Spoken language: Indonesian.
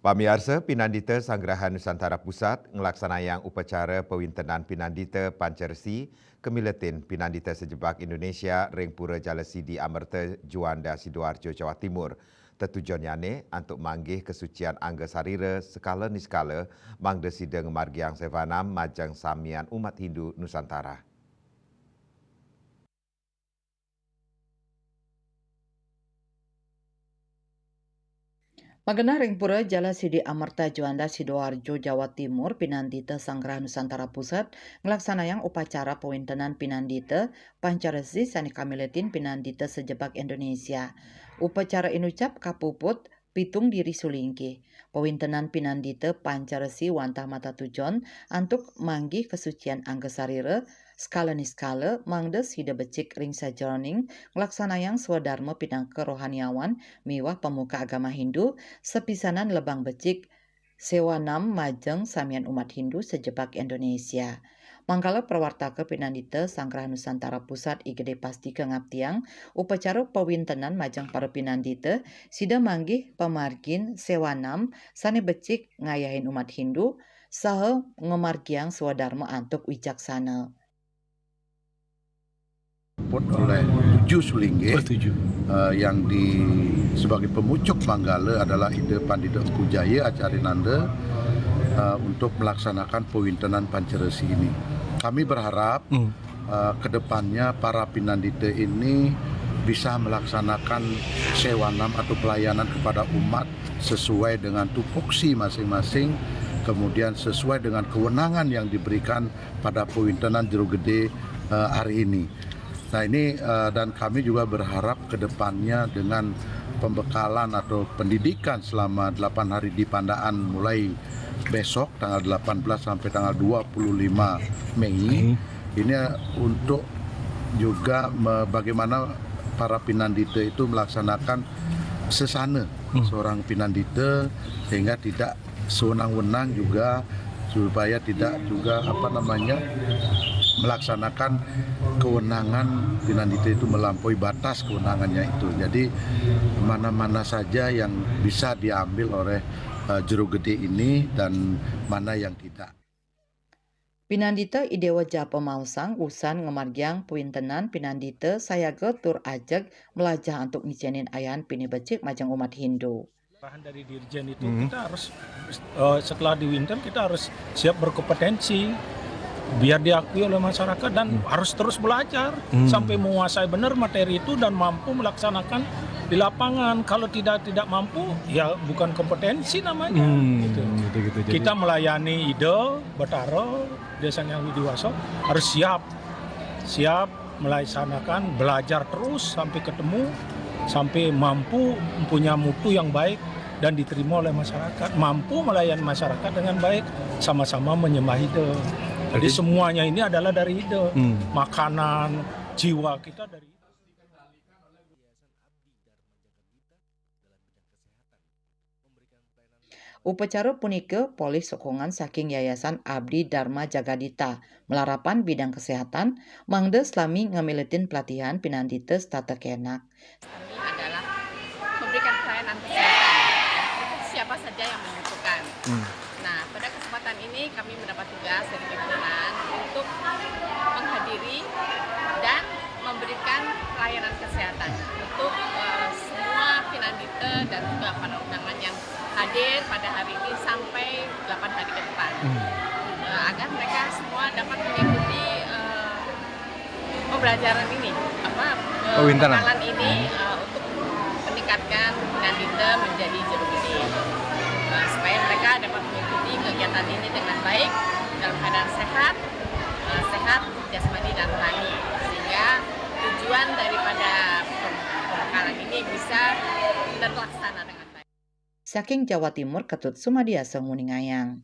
Pamiarsa Pinandita Sanggrahan Nusantara Pusat ngelaksanayang upacara pewintenan Pinandita Pancaresi Kemiletin Pinandita Sejebak Indonesia Ringpura Jalasidi Amerta Juanda Sidoarjo Jawa Timur. Tertujuan yane untuk manggih kesucian angga sarira skala niskala mangda sidang margiang sevanam majang samian umat Hindu Nusantara. Magana Ringpura Jalasidi Amerta Juanda Sidoarjo Jawa Timur Pinandita Sanggrahan Nusantara Pusat ngelaksanayang upacara pewintenan Pinandita Pancaresi Sani Kamiletin Pinandita Sejebak Indonesia. Upacara inucap kapuput pitung diri sulingki. Pewintenan Pinandita Pancaresi wantah mata tujon antuk manggih kesucian anggesarira skala niskala mangdes hida becik ring sajroning ngelaksanayang swadharma pinang kerohaniawan miwah pemuka agama Hindu sepisanan lebang becik sewanam majeng samian umat Hindu sejebak Indonesia. Mangkala perwartaka Pinandita Sanggrahan Nusantara Pusat IGD pasti kengaptiang upacara pewintenan majeng para Pinandita sida manggih pamargin sewanam sane becik ngayahin umat Hindu saha ngemargiang swadharma antuk wijaksana. Oleh 7 Sulingge yang sebagai pemucuk Manggala adalah Ida Pandita Empu Jaya Acarinanda untuk melaksanakan pewintenan Pancaresi ini. Kami berharap kedepannya para Pinandita ini bisa melaksanakan sewanam atau pelayanan kepada umat sesuai dengan tupoksi masing-masing, kemudian sesuai dengan kewenangan yang diberikan pada pewintenan Jero Gede hari ini. Nah ini dan kami juga berharap ke depannya dengan pembekalan atau pendidikan selama 8 hari di Pandaan mulai besok tanggal 18 sampai tanggal 25 Mei ini untuk juga bagaimana para Pinandita itu melaksanakan sesana seorang Pinandita sehingga tidak sewenang-wenang juga supaya tidak juga melaksanakan kewenangan Pinandita itu melampaui batas kewenangannya itu. Jadi mana-mana saja yang bisa diambil oleh Jero Gede ini dan mana yang tidak. Pinandita Idewa Japa Mausang usan ngemargiang pewintenan Pinandita sayaga tur ajeg melajah untuk ngicenin ayan pini becik majang umat Hindu. Bahan dari Dirjen itu kita harus setelah di winter kita harus siap berkompetensi biar diakui oleh masyarakat dan harus terus belajar sampai menguasai benar materi itu dan mampu melaksanakan di lapangan. Kalau tidak mampu ya bukan kompetensi namanya. Gitu. Kita melayani ide Bataro desanya Widiwaso harus siap melaksanakan, belajar terus sampai ketemu, sampai mampu punya mutu yang baik dan diterima oleh masyarakat, mampu melayani masyarakat dengan baik, sama-sama menyembah ide. Jadi semuanya ini adalah dari ide, makanan, jiwa kita dari ide. Upacara punika polih sokongan saking Yayasan Abdi Dharma Jagadita melarapan bidang kesehatan mangde selami ngamiletin pelatihan Pinandita tata kenak. Adalah memberikan pelayanan kesehatan untuk siapa saja yang membutuhkan. Nah, pada kesempatan ini kami mendapat tugas dari pimpinan untuk menghadiri dan memberikan pelayanan kesehatan untuk semua Pinandita dan juga para undangan yang hadir pada hari ini sampai 8 hari ke depan. Agar mereka semua dapat mengikuti pembelajaran ini, pengenalan ini untuk meningkatkan Pinandita menjadi Jero Gede, supaya mereka dapat mengikuti kegiatan ini dengan baik dalam keadaan sehat jasmani dan rohani, sehingga tujuan daripada pembekalan ini bisa terlaksana dengan baik. Saking Jawa Timur Ketut Sumadiasa Nguningayang.